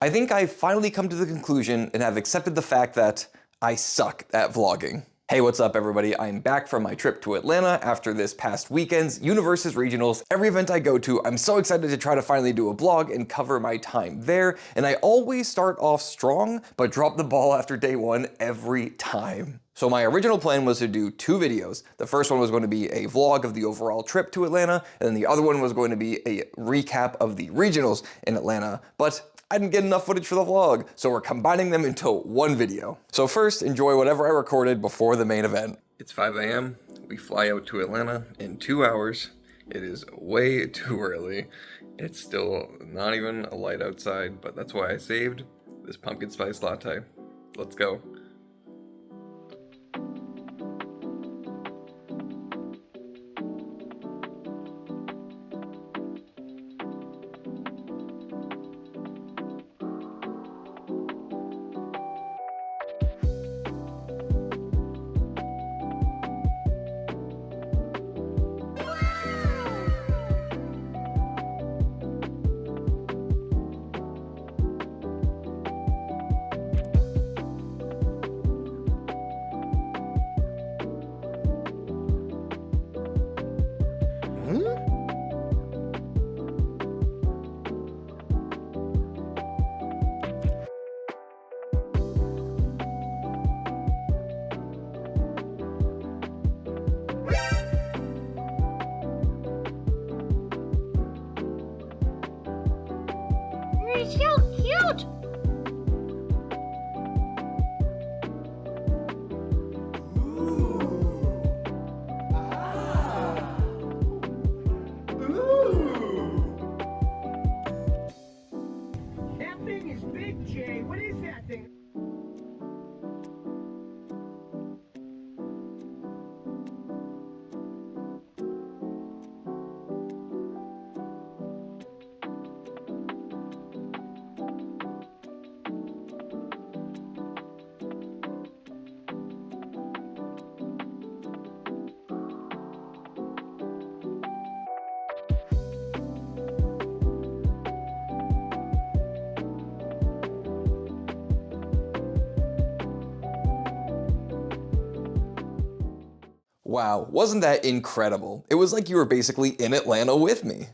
I think I've finally come to the conclusion and have accepted the fact that I suck at vlogging. Hey, what's up everybody? I'm back from my trip to Atlanta after this past weekend's Universus Regionals. Every event I go to, I'm so excited to try to finally do a vlog and cover my time there, and I always start off strong, but drop the ball after day one every time. So my original plan was to do two videos. The first one was going to be a vlog of the overall trip to Atlanta, and then the other one was going to be a recap of the regionals in Atlanta, but I didn't get enough footage for the vlog, so we're combining them into one video. So first, enjoy whatever I recorded before the main event. It's 5 a.m. We fly out to Atlanta in 2 hours. It is way too early. It's still not even a light outside, but that's why I saved this pumpkin spice latte. Let's go. You're so cute! That thing is big, Jay. What is that thing? Wow, wasn't that incredible? It was like you were basically in Atlanta with me.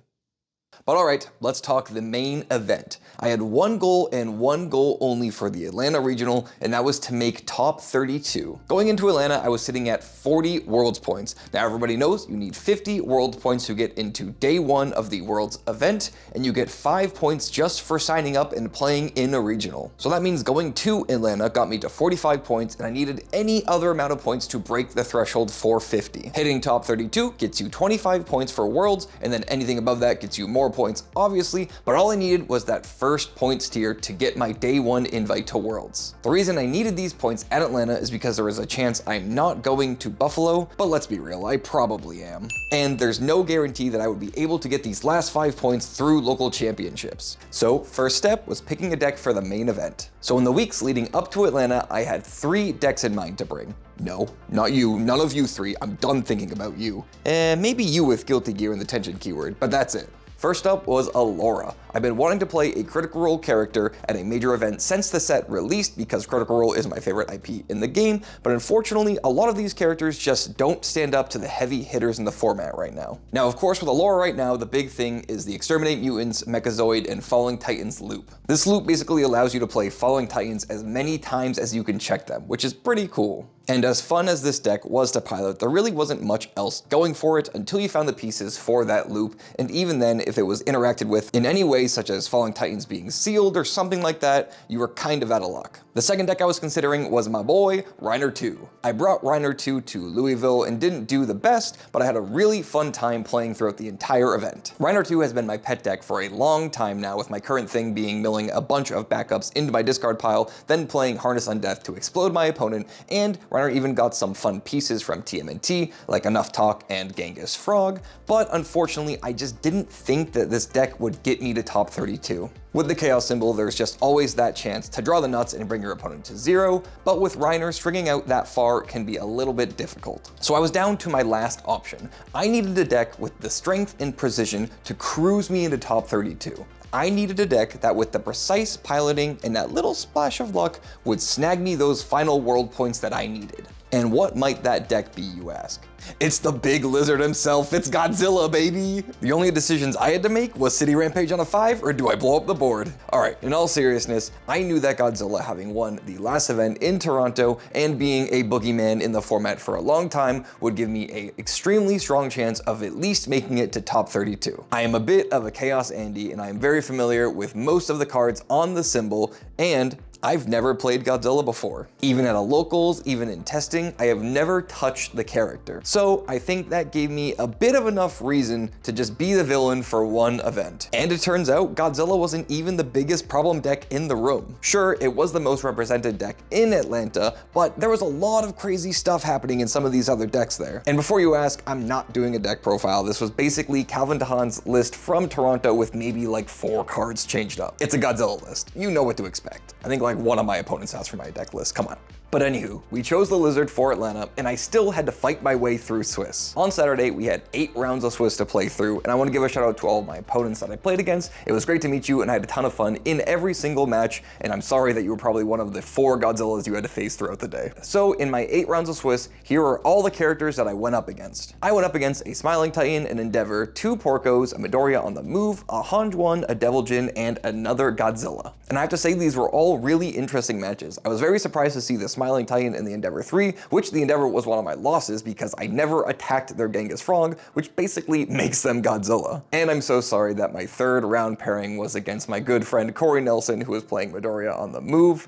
But alright, let's talk the main event. I had one goal and one goal only for the Atlanta Regional, and that was to make top 32. Going into Atlanta, I was sitting at 40 Worlds points. Now everybody knows you need 50 World points to get into day one of the Worlds event, and you get 5 points just for signing up and playing in a regional. So that means going to Atlanta got me to 45 points, and I needed any other amount of points to break the threshold for 50. Hitting top 32 gets you 25 points for Worlds, and then anything above that gets you more points, obviously, but all I needed was that first points tier to get my day one invite to Worlds. The reason I needed these points at Atlanta is because there is a chance I'm not going to Buffalo, but let's be real, I probably am. And there's no guarantee that I would be able to get these last 5 points through local championships. So first step was picking a deck for the main event. So in the weeks leading up to Atlanta, I had 3 decks in mind to bring. No, not you, none of you 3, I'm done thinking about you. And maybe you with Guilty Gear and the tension keyword, but that's it. First up was Allura. I've been wanting to play a Critical Role character at a major event since the set released because Critical Role is my favorite IP in the game, but unfortunately a lot of these characters just don't stand up to the heavy hitters in the format right now. Now of course with Allura right now, the big thing is the Exterminate Mutants, Mechazoid, and Falling Titans loop. This loop basically allows you to play Falling Titans as many times as you can check them, which is pretty cool. And as fun as this deck was to pilot, there really wasn't much else going for it until you found the pieces for that loop, and even then, if it was interacted with in any way, such as Falling Titans being sealed or something like that, you were kind of out of luck. The second deck I was considering was my boy, Reiner 2. I brought Reiner 2 to Louisville and didn't do the best, but I had a really fun time playing throughout the entire event. Reiner 2 has been my pet deck for a long time now, with my current thing being milling a bunch of backups into my discard pile, then playing Harness Undeath to explode my opponent, and Reiner even got some fun pieces from TMNT, like Enough Talk and Genghis Frog, but unfortunately I just didn't think that this deck would get me to top 32. With the Chaos symbol, there's just always that chance to draw the nuts and bring your opponent to 0, but with Reiner, stringing out that far can be a little bit difficult. So I was down to my last option. I needed a deck with the strength and precision to cruise me into top 32. I needed a deck that with the precise piloting and that little splash of luck would snag me those final world points that I needed. And what might that deck be, you ask? It's the big lizard himself, it's Godzilla, baby! The only decisions I had to make was City Rampage on a 5 or do I blow up the board? Alright, in all seriousness, I knew that Godzilla, having won the last event in Toronto and being a boogeyman in the format for a long time, would give me an extremely strong chance of at least making it to top 32. I am a bit of a Chaos Andy and I am very familiar with most of the cards on the symbol, and I've never played Godzilla before. Even at a locals, even in testing, I have never touched the character. So I think that gave me a bit of enough reason to just be the villain for one event. And it turns out Godzilla wasn't even the biggest problem deck in the room. Sure, it was the most represented deck in Atlanta, but there was a lot of crazy stuff happening in some of these other decks there. And before you ask, I'm not doing a deck profile. This was basically Calvin DeHaan's list from Toronto with maybe like 4 cards changed up. It's a Godzilla list. You know what to expect. I think like one of my opponents has for my deck list, come on. But anywho, we chose the Lizard for Atlanta, and I still had to fight my way through Swiss. On Saturday, we had 8 rounds of Swiss to play through, and I want to give a shout out to all of my opponents that I played against. It was great to meet you, and I had a ton of fun in every single match, and I'm sorry that you were probably one of the 4 Godzillas you had to face throughout the day. So in my 8 rounds of Swiss, here are all the characters that I went up against. I went up against a Smiling Titan, an Endeavor, 2 Porcos, a Midoriya on the move, a Hanjuan, a Devil Jin, and another Godzilla. And I have to say these were all really interesting matches. I was very surprised to see the Smiling Titan and the Endeavor 3, which the Endeavor was one of my losses because I never attacked their Genghis Frog, which basically makes them Godzilla. And I'm so sorry that my 3rd round pairing was against my good friend Corey Nelson, who was playing Midoriya on the move.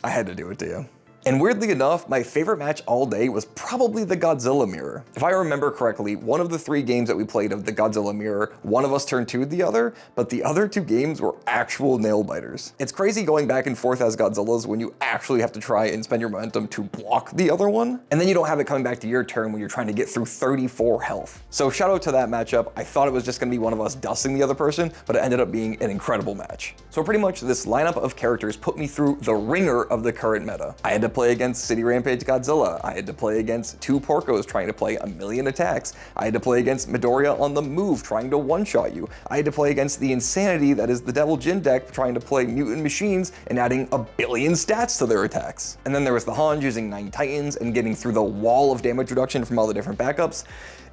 I had to do it to you. And weirdly enough, my favorite match all day was probably the Godzilla Mirror. If I remember correctly, one of the 3 games that we played of the Godzilla Mirror, one of us turned to the other, but the other 2 games were actual nail biters. It's crazy going back and forth as Godzillas when you actually have to try and spend your momentum to block the other one, and then you don't have it coming back to your turn when you're trying to get through 34 health. So shout out to that matchup. I thought it was just gonna be one of us dusting the other person, but it ended up being an incredible match. So pretty much this lineup of characters put me through the ringer of the current meta. I had to play against City Rampage Godzilla. I had to play against 2 Porcos trying to play a million attacks. I had to play against Midoriya on the move trying to one-shot you. I had to play against the insanity that is the Devil Jin deck trying to play mutant machines and adding a billion stats to their attacks. And then there was the Hanj using 9 Titans and getting through the wall of damage reduction from all the different backups.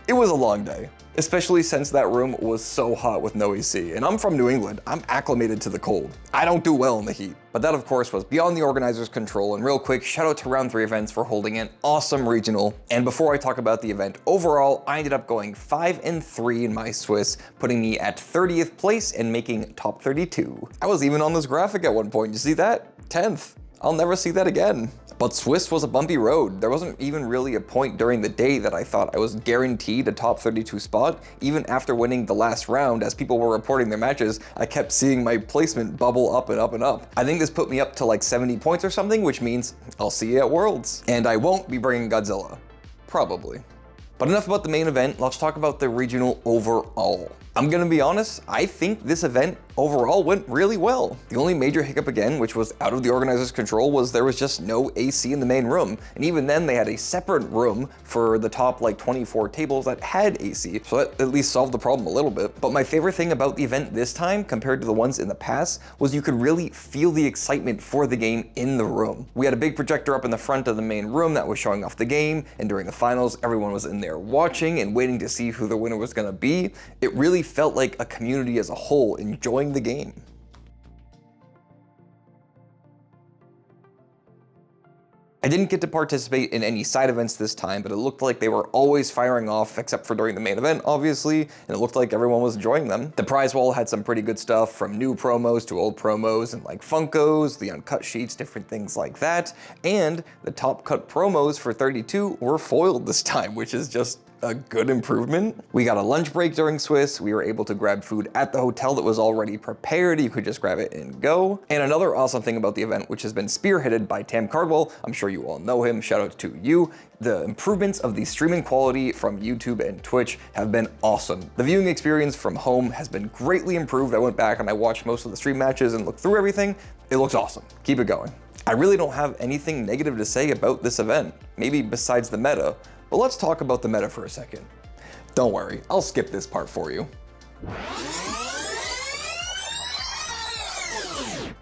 It was a long day, especially since that room was so hot with no AC, and I'm from New England, I'm acclimated to the cold. I don't do well in the heat. But that of course was beyond the organizers' control, and real quick, shout out to Round 3 Events for holding an awesome regional. And before I talk about the event overall, I ended up going 5-3 in my Swiss, putting me at 30th place and making top 32. I was even on this graphic at one point, you see that? 10th. I'll never see that again. But Swiss was a bumpy road. There wasn't even really a point during the day that I thought I was guaranteed a top 32 spot. Even after winning the last round, as people were reporting their matches, I kept seeing my placement bubble up and up and up. I think this put me up to like 70 points or something, which means I'll see you at Worlds. And I won't be bringing Godzilla. Probably. But enough about the main event, let's talk about the regional overall. I'm gonna be honest, I think this event overall went really well. The only major hiccup again, which was out of the organizer's control, was there was just no AC in the main room. And even then they had a separate room for the top like 24 tables that had AC. So that at least solved the problem a little bit. But my favorite thing about the event this time compared to the ones in the past was you could really feel the excitement for the game in the room. We had a big projector up in the front of the main room that was showing off the game. And during the finals, everyone was in there watching and waiting to see who the winner was gonna be. It really felt like a community as a whole enjoying the game. I didn't get to participate in any side events this time, but it looked like they were always firing off, except for during the main event, obviously, and it looked like everyone was enjoying them. The prize wall had some pretty good stuff, from new promos to old promos, and like Funkos, the uncut sheets, different things like that, and the top cut promos for 32 were foiled this time, which is just a good improvement. We got a lunch break during Swiss. We were able to grab food at the hotel that was already prepared. You could just grab it and go. And another awesome thing about the event, which has been spearheaded by Tam Cardwell, I'm sure you all know him, shout out to you. The improvements of the streaming quality from YouTube and Twitch have been awesome. The viewing experience from home has been greatly improved. I went back and I watched most of the stream matches and looked through everything. It looks awesome. Keep it going. I really don't have anything negative to say about this event, maybe besides the meta. But let's talk about the meta for a second. Don't worry, I'll skip this part for you.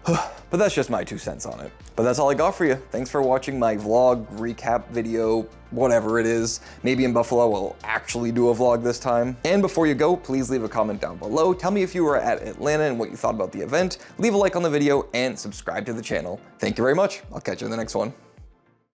But that's just my 2 cents on it. But that's all I got for you. Thanks for watching my vlog, recap video, whatever it is. Maybe in Buffalo we'll actually do a vlog this time. And before you go, please leave a comment down below. Tell me if you were at Atlanta and what you thought about the event. Leave a like on the video and subscribe to the channel. Thank you very much. I'll catch you in the next one.